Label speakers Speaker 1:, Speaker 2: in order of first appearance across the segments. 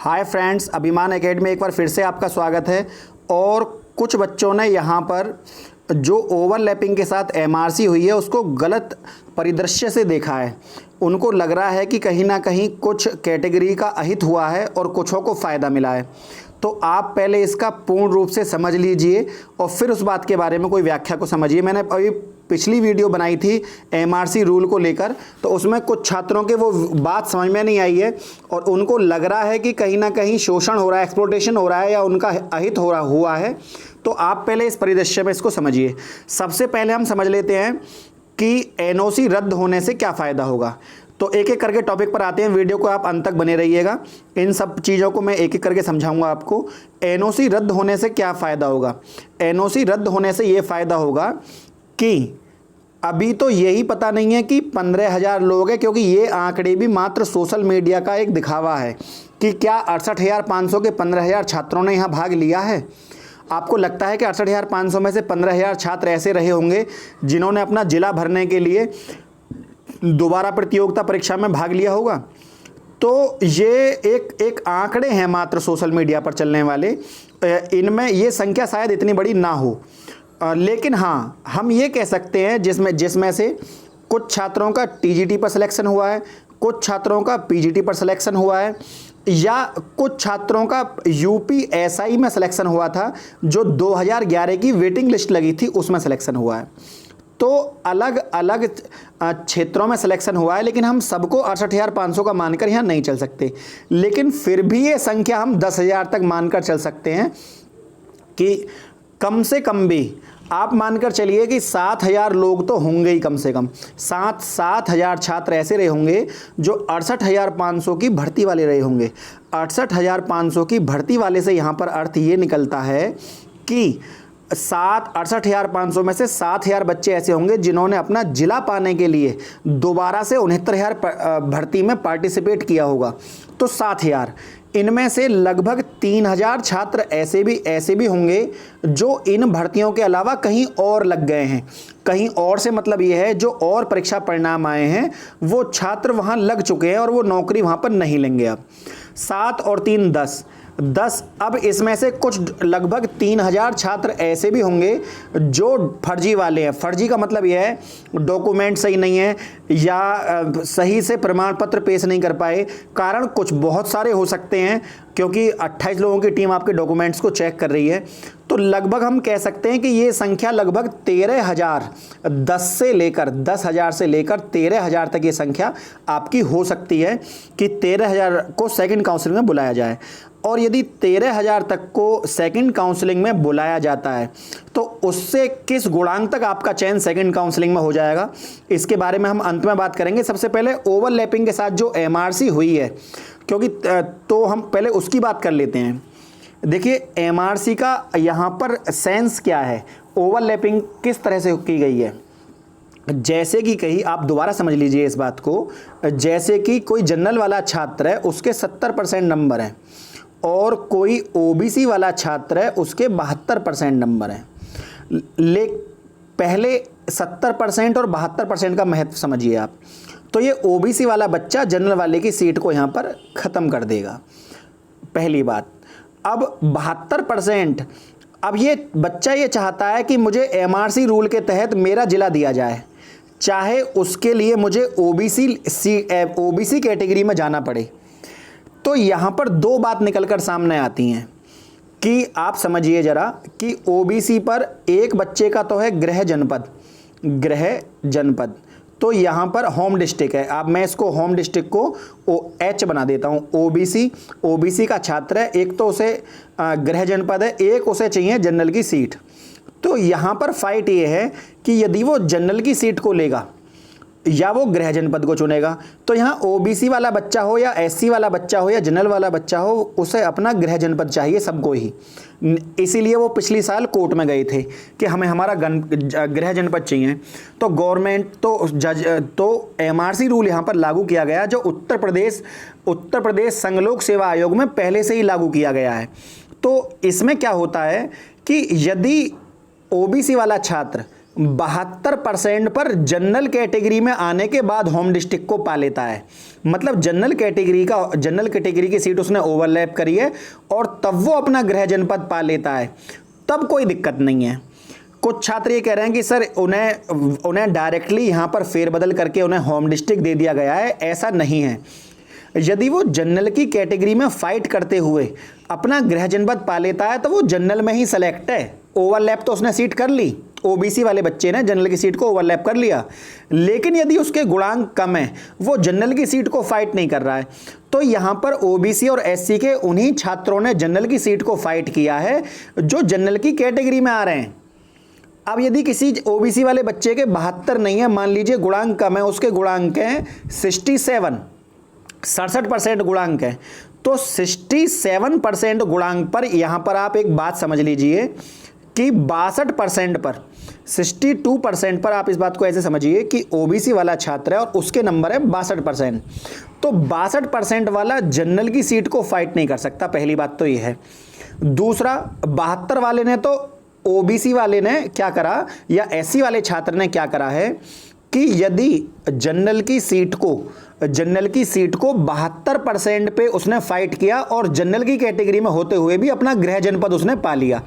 Speaker 1: Hi friends, अभिमान academy में एक बार फिर से आपका स्वागत है। और कुछ बच्चों ने यहाँ पर जो ओवरलैपिंग के साथ एमआरसी हुई है उसको गलत परिदृश्य से देखा है। उनको लग रहा है कि कहीं ना कहीं कुछ कैटेगरी का अहित हुआ है और कुछों को फ़ायदा मिला है। तो आप पहले इसका पूर्ण रूप से समझ लीजिए और फिर उस बात के बारे में कोई व्याख्या को समझिए। मैंने अभी पिछली वीडियो बनाई थी एमआरसी रूल को लेकर, तो उसमें कुछ छात्रों के वो बात समझ में नहीं आई है और उनको लग रहा है कि कहीं ना कहीं शोषण हो रहा है, एक्सप्लॉयटेशन हो रहा है या उनका अहित हो रहा हुआ है। तो आप पहले इस परिदृश्य में इसको समझिए। सबसे पहले हम समझ लेते हैं कि एनओसी रद्द होने से क्या फ़ायदा होगा। तो एक एक करके टॉपिक पर आते हैं। वीडियो को आप अंत तक बने रहिएगा, इन सब चीज़ों को मैं एक एक करके समझाऊंगा आपको। एनओसी रद्द होने से क्या फ़ायदा होगा। एनओसी रद्द होने से ये फ़ायदा होगा कि अभी तो यही पता नहीं है कि 15,000 लोग हैं, क्योंकि ये आंकड़े भी मात्र सोशल मीडिया का एक दिखावा है कि क्या 68,500 के 15,000 छात्रों ने यहाँ भाग लिया है। आपको लगता है कि 68,500 में से 15,000 छात्र ऐसे रहे होंगे जिन्होंने अपना जिला भरने के लिए दोबारा प्रतियोगिता परीक्षा में भाग लिया होगा। तो ये एक आंकड़े हैं मात्र सोशल मीडिया पर चलने वाले, इनमें ये संख्या शायद इतनी बड़ी ना हो। लेकिन हाँ, हम ये कह सकते हैं जिसमें से कुछ छात्रों का टीजीटी पर सिलेक्शन हुआ है, कुछ छात्रों का पीजीटी पर सिलेक्शन हुआ है, या कुछ छात्रों का यूपीएसआई में सिलेक्शन हुआ था जो 2011 की वेटिंग लिस्ट लगी थी उसमें सिलेक्शन हुआ है। तो अलग अलग क्षेत्रों में सिलेक्शन हुआ है, लेकिन हम सबको 68,500 का मानकर यहाँ नहीं चल सकते। लेकिन फिर भी ये संख्या हम 10,000 तक मानकर चल सकते हैं कि कम से कम भी आप मानकर चलिए कि 7,000 लोग तो होंगे ही, कम से कम 7,000 छात्र ऐसे रहे होंगे जो 68,500 की भर्ती वाले रहे होंगे। 68,500 की भर्ती वाले से यहाँ पर अर्थ ये निकलता है कि 68,500 में से 7,000 बच्चे ऐसे होंगे जिन्होंने अपना जिला पाने के लिए दोबारा से 69,000 भर्ती में पार्टिसिपेट किया होगा। तो 7,000, इनमें से लगभग 3,000 छात्र ऐसे भी होंगे जो इन भर्तियों के अलावा कहीं और लग गए हैं। कहीं और से मतलब ये है जो और परीक्षा परिणाम आए हैं वो छात्र वहाँ लग चुके हैं और वो नौकरी वहाँ पर नहीं लेंगे। अब 7 और 3 10। अब इसमें से कुछ लगभग 3,000 छात्र ऐसे भी होंगे जो फर्जी वाले हैं। फर्जी का मतलब यह है डॉक्यूमेंट सही नहीं है या सही से प्रमाण पत्र पेश नहीं कर पाए। कारण कुछ बहुत सारे हो सकते हैं, क्योंकि 28 लोगों की टीम आपके डॉक्यूमेंट्स को चेक कर रही है। तो लगभग हम कह सकते हैं कि ये संख्या लगभग 13,000, 10,000 से लेकर 13,000 तक ये संख्या आपकी हो सकती है कि 13,000 को सेकंड काउंसलिंग में बुलाया जाए। और यदि 13,000 तक को सेकंड काउंसलिंग में बुलाया जाता है तो उससे किस गुणांक तक आपका चयन सेकंड काउंसलिंग में हो जाएगा, इसके बारे में हम अंत में बात करेंगे। सबसे पहले ओवरलैपिंग के साथ जो एमआरसी हुई है, क्योंकि तो हम पहले उसकी बात कर लेते हैं। देखिए एमआरसी का यहाँ पर सेंस क्या है, ओवरलैपिंग किस तरह से की गई है। जैसे कि कहीं आप दोबारा समझ लीजिए इस बात को, जैसे कि कोई जनरल वाला छात्र है उसके 70% नंबर हैं और कोई ओबीसी वाला छात्र है उसके 72% नंबर हैं। पहले 70% और 72% का महत्व समझिए आप। तो ये ओबीसी वाला बच्चा जनरल वाले की सीट को यहाँ पर ख़त्म कर देगा, पहली बात। अब 72%, अब ये बच्चा ये चाहता है कि मुझे एमआरसी रूल के तहत मेरा जिला दिया जाए, चाहे उसके लिए मुझे ओबीसी कैटेगरी में जाना पड़े। तो यहाँ पर दो बात निकलकर सामने आती हैं कि आप समझिए ज़रा कि ओबीसी पर एक बच्चे का तो है गृह जनपद, तो यहाँ पर होम डिस्ट्रिक्ट है। अब मैं इसको होम डिस्ट्रिक्ट को एच बना देता हूँ। ओबीसी का छात्र है, एक तो उसे गृह जनपद है, एक उसे चाहिए जनरल की सीट। तो यहाँ पर फाइट ये है कि यदि वो जनरल की सीट को लेगा या वो गृह जनपद को चुनेगा, तो यहाँ ओबीसी वाला बच्चा हो या एससी वाला बच्चा हो या जनरल वाला बच्चा हो, उसे अपना गृह जनपद चाहिए, सबको ही। इसीलिए वो पिछली साल कोर्ट में गए थे कि हमें हमारा गृह जनपद चाहिए। तो गवर्नमेंट तो एमआरसी रूल यहाँ पर लागू किया गया, जो उत्तर प्रदेश संघ लोक सेवा आयोग में पहले से ही लागू किया गया है। तो इसमें क्या होता है कि यदि ओबीसी वाला छात्र 72% पर जनरल कैटेगरी में आने के बाद होम डिस्ट्रिक्ट को पा लेता है। मतलब जनरल कैटेगरी की सीट उसने ओवरलैप करी है और तब वो अपना गृह जनपद पा लेता है, तब कोई दिक्कत नहीं है। कुछ छात्र ये कह रहे हैं कि सर उन्हें डायरेक्टली यहाँ पर फेरबदल करके उन्हें होम डिस्ट्रिक्ट दे दिया गया है। ऐसा नहीं है। यदि वो जनरल की कैटेगरी में फाइट करते हुए अपना गृह जनपद पा लेता है तो वो जनरल में ही सेलेक्ट है। ओवरलैप तो उसने सीट कर ली, ओबीसी वाले बच्चे ने जनरल की सीट को ओवरलैप कर लिया, लेकिन यदि उसके गुणांक कम है, वो जनरल की सीट को फाइट नहीं कर रहा है, तो यहाँ पर ओबीसी और एससी के उन्हीं छात्रों ने जनरल की सीट को फाइट किया है जो जनरल की कैटेगरी में आ रहे हैं। अब यदि किसी ओबीसी वाले बच्चे के 72 नहीं है, मान लीजिए गुणांक कम है, उसके गुणांक हैं 67% गुणांक है, तो 67% गुणांक पर यहां पर आप एक बात समझ लीजिए कि 62% पर 62% पर आप इस बात को ऐसे समझिए कि ओबीसी वाला छात्र है और उसके नंबर है 62%, तो 62% वाला जनरल की सीट को फाइट नहीं कर सकता। पहली बात तो यह है। दूसरा, 72 वाले ने तो ओबीसी वाले ने क्या करा या एससी वाले छात्र ने क्या करा है कि यदि जनरल की सीट को 72% पे उसने फाइट किया और जनरल की कैटेगरी में होते हुए भी अपना गृह जनपद उसने पा लिया,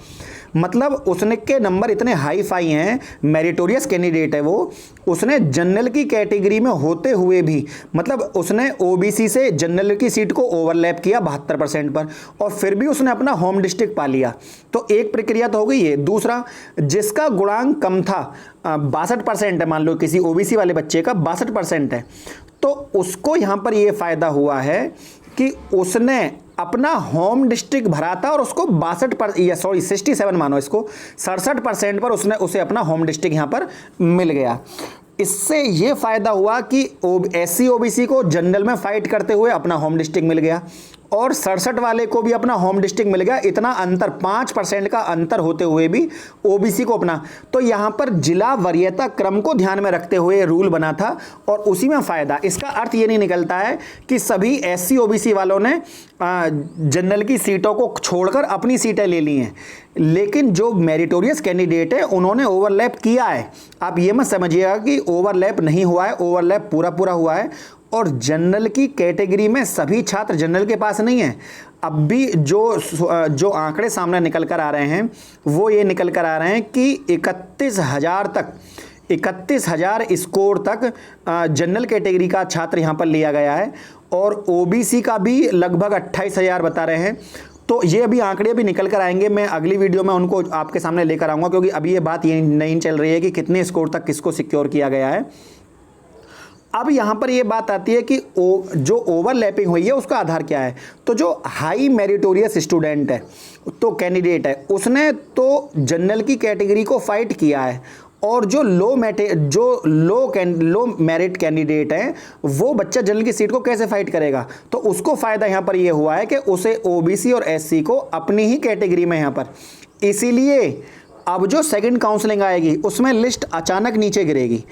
Speaker 1: मतलब उसने के नंबर इतने हाई फाई हैं, मेरिटोरियस कैंडिडेट है वो, उसने जनरल की कैटेगरी में होते हुए भी, मतलब उसने ओबीसी से जनरल की सीट को ओवरलैप किया 72% पर और फिर भी उसने अपना होम डिस्ट्रिक्ट पा लिया। तो एक प्रक्रिया तो हो गई है। दूसरा, जिसका गुणांक कम था 62% है, मान लो किसी ओबीसी वाले बच्चे का 62% है, तो उसको यहां पर यह फायदा हुआ है कि उसने अपना होम डिस्ट्रिक्ट भरा था और उसको 67 मानो, इसको 67% पर उसे अपना होम डिस्ट्रिक्ट यहां पर मिल गया। इससे यह फायदा हुआ कि एससी ओबीसी को जनरल में फाइट करते हुए अपना होम डिस्ट्रिक्ट मिल गया और 67 वाले को भी अपना होम डिस्ट्रिक्ट मिल गया। इतना अंतर 5% का अंतर होते हुए भी ओबीसी को अपना, तो यहां पर जिला वरीयता क्रम को ध्यान में रखते हुए रूल बना था और उसी में फायदा। इसका अर्थ ये नहीं निकलता है कि सभी एससी ओबीसी वालों ने जनरल की सीटों को छोड़कर अपनी सीटें ले ली हैं, लेकिन जो मेरिटोरियस कैंडिडेट है उन्होंने ओवरलैप किया है। आप ये मत समझिएगा कि ओवरलैप नहीं हुआ है, ओवरलैप पूरा हुआ है। और जनरल की कैटेगरी में सभी छात्र जनरल के पास नहीं है। अब भी जो आंकड़े सामने निकल कर आ रहे हैं वो ये निकल कर आ रहे हैं कि 31,000 स्कोर तक जनरल कैटेगरी का छात्र यहाँ पर लिया गया है और ओबीसी का भी लगभग 28,000 बता रहे हैं। तो ये अभी आंकड़े भी निकल कर आएंगे, मैं अगली वीडियो में उनको आपके सामने लेकर आऊँगा, क्योंकि अभी ये बात ये नहीं चल रही है कि कितने स्कोर तक किसको सिक्योर किया गया है। अब यहाँ पर ये बात आती है कि जो ओवरलैपिंग हुई है उसका आधार क्या है। तो जो हाई मेरिटोरियस स्टूडेंट है, तो कैंडिडेट है, उसने तो जनरल की कैटेगरी को फाइट किया है और जो लो मेरिट कैंडिडेट है वो बच्चा जनरल की सीट को कैसे फाइट करेगा। तो उसको फायदा यहाँ पर ये हुआ है कि उसे ओबीसी और एससी को अपनी ही कैटेगरी में यहाँ पर, इसीलिए अब जो सेकंड काउंसलिंग आएगी उसमें लिस्ट अचानक नीचे गिरेगी,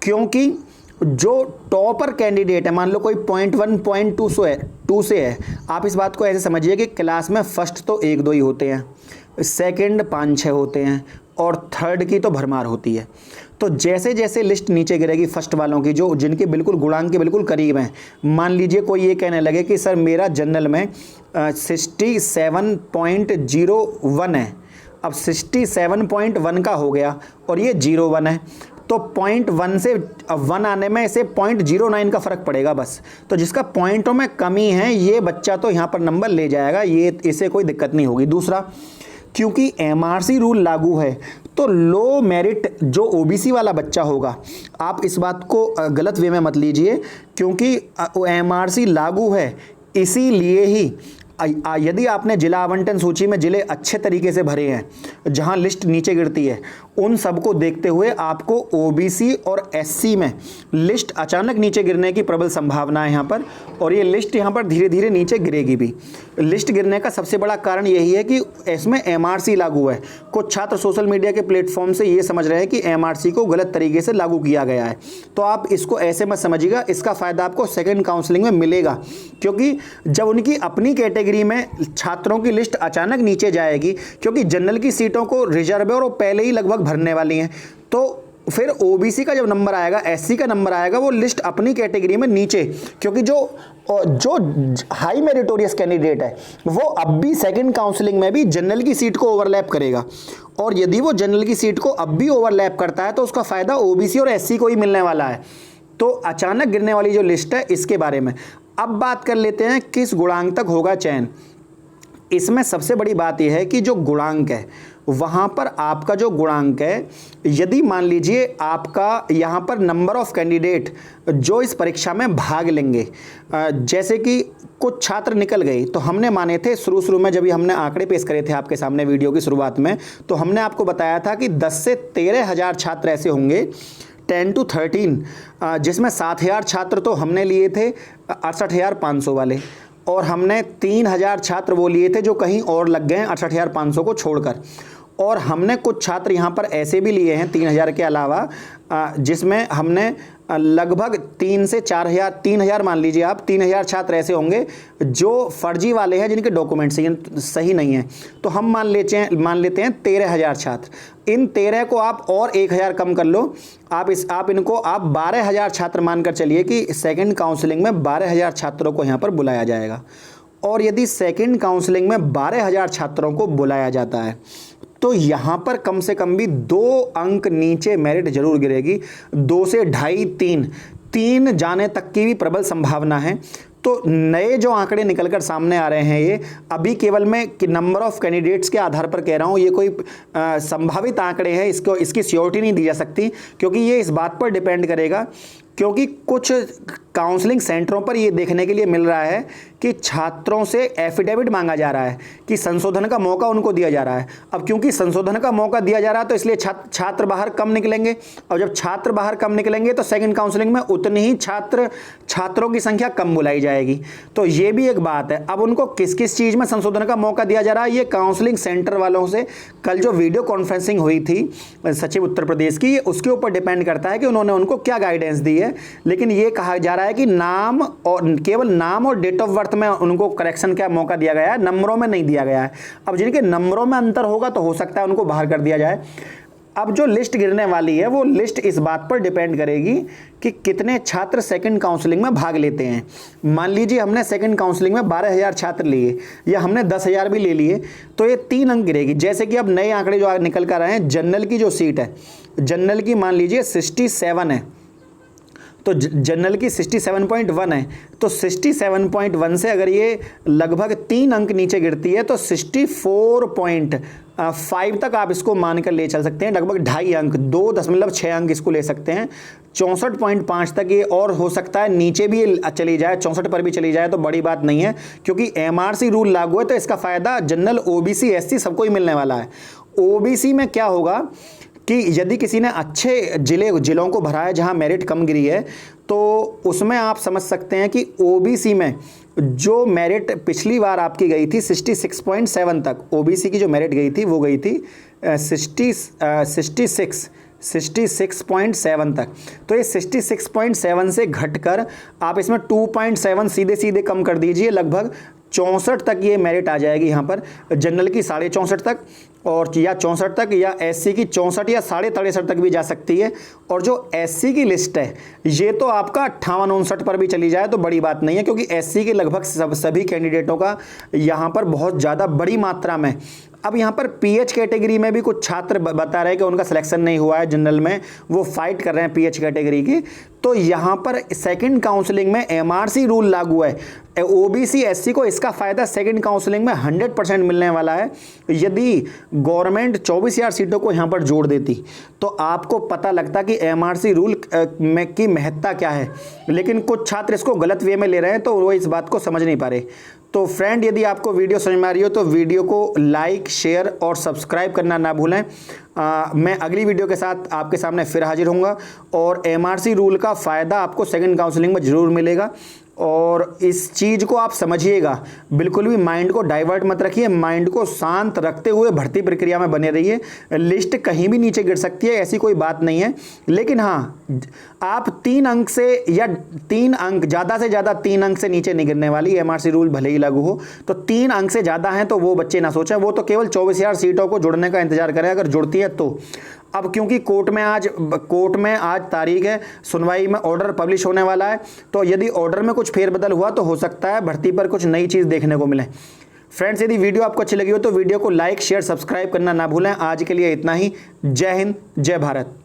Speaker 1: क्योंकि जो टॉपर कैंडिडेट है, मान लो कोई 0.1 0.2 से है, आप इस बात को ऐसे समझिए कि क्लास में फर्स्ट तो 1-2 ही होते हैं, सेकंड 5-6 होते हैं और थर्ड की तो भरमार होती है। तो जैसे जैसे लिस्ट नीचे गिरेगी फर्स्ट वालों की, जो जिनके बिल्कुल गुणांक के बिल्कुल करीब हैं, मान लीजिए कोई ये कहने लगे कि सर मेरा जनरल में 67.01 है, अब 67.1 का हो गया और ये 01 है, तो 0.1 से 1 आने में इसे 0.09 का फ़र्क पड़ेगा बस। तो जिसका पॉइंटों में कमी है ये बच्चा तो यहाँ पर नंबर ले जाएगा, ये इसे कोई दिक्कत नहीं होगी। दूसरा, क्योंकि एमआरसी रूल लागू है तो लो मेरिट जो ओबीसी वाला बच्चा होगा, आप इस बात को गलत वे में मत लीजिए, क्योंकि एमआरसी लागू है इसीलिए ही यदि आपने जिला आवंटन सूची में जिले अच्छे तरीके से भरे हैं जहां लिस्ट नीचे गिरती है, उन सबको देखते हुए आपको ओबीसी और एससी में लिस्ट अचानक नीचे गिरने की प्रबल संभावना है यहाँ पर, और ये लिस्ट यहाँ पर धीरे धीरे नीचे गिरेगी भी। लिस्ट गिरने का सबसे बड़ा कारण यही है कि इसमें एमआरसी लागू है। कुछ छात्र सोशल मीडिया के प्लेटफॉर्म से ये समझ रहे हैं कि एमआरसी को गलत तरीके से लागू किया गया है, तो आप इसको ऐसे मत समझिएगा। इसका फ़ायदा आपको सेकेंड काउंसलिंग में मिलेगा, क्योंकि जब उनकी अपनी कैटेगरी में छात्रों की लिस्ट अचानक नीचे जाएगी, क्योंकि जनरल की सीटों को रिजर्व है और वो पहले ही लगभग भरने वाली हैं, तो फिर ओबीसी का जब नंबर आएगा, एससी का नंबर आएगा, वो लिस्ट अपनी कैटेगरी में नीचे, क्योंकि जो हाई मेरिटोरियस कैंडिडेट है वो अब भी सेकंड काउंसलिंग में भी जनरल की सीट को ओवरलैप करेगा, और यदि वो जनरल की सीट को अब भी ओवरलैप करता है तो उसका फायदा ओबीसी और एससी को ही मिलने वाला है। तो अचानक गिरने वाली जो लिस्ट है इसके बारे में अब बात कर लेते हैं, किस गुणांक तक होगा चयन। इसमें सबसे बड़ी बात यह है कि जो गुणांक है वहाँ पर आपका जो गुणांक है, यदि मान लीजिए आपका यहाँ पर नंबर ऑफ कैंडिडेट जो इस परीक्षा में भाग लेंगे, जैसे कि कुछ छात्र निकल गए, तो हमने माने थे शुरू में जब हमने आंकड़े पेश करे थे आपके सामने वीडियो की शुरुआत में, तो हमने आपको बताया था कि 10 से 13 हज़ार छात्र ऐसे होंगे, 10 to 13, जिसमें 7,000 छात्र तो हमने लिए थे 68,500 वाले, और हमने 3,000 छात्र वो लिए थे जो कहीं और लग गए हैं 68,500 को छोड़कर, और हमने कुछ छात्र यहाँ पर ऐसे भी लिए हैं 3,000 के अलावा, जिसमें हमने लगभग 3 से 4,000 मान लीजिए आप, 3,000 छात्र ऐसे होंगे जो फर्जी वाले हैं, जिनके डॉक्यूमेंट सही नहीं है। तो हम मान लेते हैं 13,000 छात्र। इन 13 को आप और 1,000 कम कर लो, आप इनको 12,000 छात्र मानकर चलिए कि सेकंड काउंसलिंग में 12,000 छात्रों को यहाँ पर बुलाया जाएगा। और यदि सेकंड काउंसलिंग में 12,000 छात्रों को बुलाया जाता है तो यहाँ पर कम से कम भी 2 अंक नीचे मेरिट जरूर गिरेगी, 2 से 2.5 3 जाने तक की भी प्रबल संभावना है। तो नए जो आंकड़े निकलकर सामने आ रहे हैं, ये अभी केवल मैं नंबर ऑफ कैंडिडेट्स के आधार पर कह रहा हूँ, ये कोई संभावित आंकड़े हैं, इसकी श्योरिटी नहीं दी जा सकती, क्योंकि ये इस बात पर डिपेंड करेगा, क्योंकि कुछ काउंसलिंग सेंटरों पर ये देखने के लिए मिल रहा है कि छात्रों से एफिडेविट मांगा जा रहा है कि संशोधन का मौका उनको दिया जा रहा है। अब क्योंकि संशोधन का मौका दिया जा रहा है तो इसलिए छात्र बाहर कम निकलेंगे, और जब छात्र बाहर कम निकलेंगे तो सेकंड काउंसलिंग में उतनी ही छात्रों की संख्या कम बुलाई जाएगी। तो ये भी एक बात है। अब उनको किस किस चीज़ में संशोधन का मौका दिया जा रहा है, ये काउंसलिंग सेंटर वालों से कल जो वीडियो कॉन्फ्रेंसिंग हुई थी सचिव उत्तर प्रदेश की, उसके ऊपर डिपेंड करता है कि उन्होंने उनको क्या गाइडेंस दी है। लेकिन ये कहा जा रहा है कि केवल नाम और डेट ऑफ बर्थ में उनको करेक्शन का मौका दिया गया है, नंबरों में नहीं दिया गया है। अब जिनके नंबरों में अंतर होगा तो हो सकता है उनको बाहर कर दिया जाए। अब जो लिस्ट गिरने वाली है वो लिस्ट इस बात पर डिपेंड करेगी कि कितने छात्र सेकंड काउंसलिंग में भाग लेते हैं। मान लीजिए हमने सेकंड काउंसलिंग में 12,000 छात्र लिए, या हमने 10,000 भी ले लिए, तो ये 3 अंक गिरेगी। जैसे कि अब नए आंकड़े जो निकल कर आए हैं, जनरल की जो सीट है, जनरल की मान लीजिए 67 है, तो जनरल की 67.1 है, तो 67.1 से अगर ये लगभग 3 अंक नीचे गिरती है तो 64.5 तक आप इसको मानकर ले चल सकते हैं, लगभग 2.5 अंक, 2.6 अंक इसको ले सकते हैं। 64.5 तक ये और हो सकता है नीचे भी चली जाए, 64 पर भी चली जाए तो बड़ी बात नहीं है, क्योंकि एमआरसी रूल लागू है तो इसका फायदा जनरल, ओबीसी, एससी सबको ही मिलने वाला है। ओबीसी में क्या होगा कि यदि किसी ने अच्छे जिलों को भरा है जहां मेरिट कम गिरी है, तो उसमें आप समझ सकते हैं कि ओबीसी में जो मेरिट पिछली बार आपकी गई थी 66.7 तक, ओबीसी की जो मेरिट गई थी वो गई थी 66.7 तक। तो ये 66.7 से घटकर आप इसमें 2.7 सीधे कम कर दीजिए, लगभग 64 तक ये मेरिट आ जाएगी यहाँ पर, जनरल की 64.5 तक, और या 64 तक, या एससी की 64 या 63.5 तक भी जा सकती है। और जो एससी की लिस्ट है ये तो आपका 58-59 पर भी चली जाए तो बड़ी बात नहीं है, क्योंकि एससी के लगभग सभी कैंडिडेटों का यहाँ पर बहुत ज़्यादा बड़ी मात्रा में। अब यहाँ पर पीएच कैटेगरी में भी कुछ छात्र बता रहे हैं कि उनका सिलेक्शन नहीं हुआ है जनरल में, वो फाइट कर रहे हैं पीएच कैटेगरी की। तो यहाँ पर सेकंड काउंसलिंग में एमआरसी रूल लागू है, ओबीसी एससी को इसका फ़ायदा सेकंड काउंसलिंग में 100% मिलने वाला है। यदि गवर्नमेंट 24,000 सीटों को यहाँ पर जोड़ देती तो आपको पता लगता कि एमआरसी रूल की महत्ता क्या है, लेकिन कुछ छात्र इसको गलत वे में ले रहे हैं तो वो इस बात को समझ नहीं पा रहे। तो फ्रेंड, यदि आपको वीडियो समझ में आ रही हो तो वीडियो को लाइक, शेयर और सब्सक्राइब करना ना भूलें। मैं अगली वीडियो के साथ आपके सामने फिर हाजिर होऊंगा, और एमआरसी रूल का फ़ायदा आपको सेकंड काउंसलिंग में ज़रूर मिलेगा। और इस चीज़ को आप समझिएगा, बिल्कुल भी माइंड को डाइवर्ट मत रखिए, माइंड को शांत रखते हुए भर्ती प्रक्रिया में बने रहिए। लिस्ट कहीं भी नीचे गिर सकती है, ऐसी कोई बात नहीं है, लेकिन हाँ, आप 3 अंक से या 3 अंक, ज़्यादा से ज़्यादा 3 अंक से नीचे नहीं गिरने वाली। एमआरसी रूल भले ही लागू हो तो 3 अंक से ज़्यादा हैं तो वो बच्चे ना सोचें, वो तो केवल 24,000 सीटों को जुड़ने का इंतजार करें, अगर जुड़ती है तो। अब क्योंकि कोर्ट में आज तारीख है, सुनवाई में ऑर्डर पब्लिश होने वाला है, तो यदि ऑर्डर में कुछ फेरबदल हुआ तो हो सकता है भर्ती पर कुछ नई चीज़ देखने को मिले। फ्रेंड्स, यदि वीडियो आपको अच्छी लगी हो तो वीडियो को लाइक शेयर सब्सक्राइब करना ना भूलें। आज के लिए इतना ही। जय हिंद, जय भारत।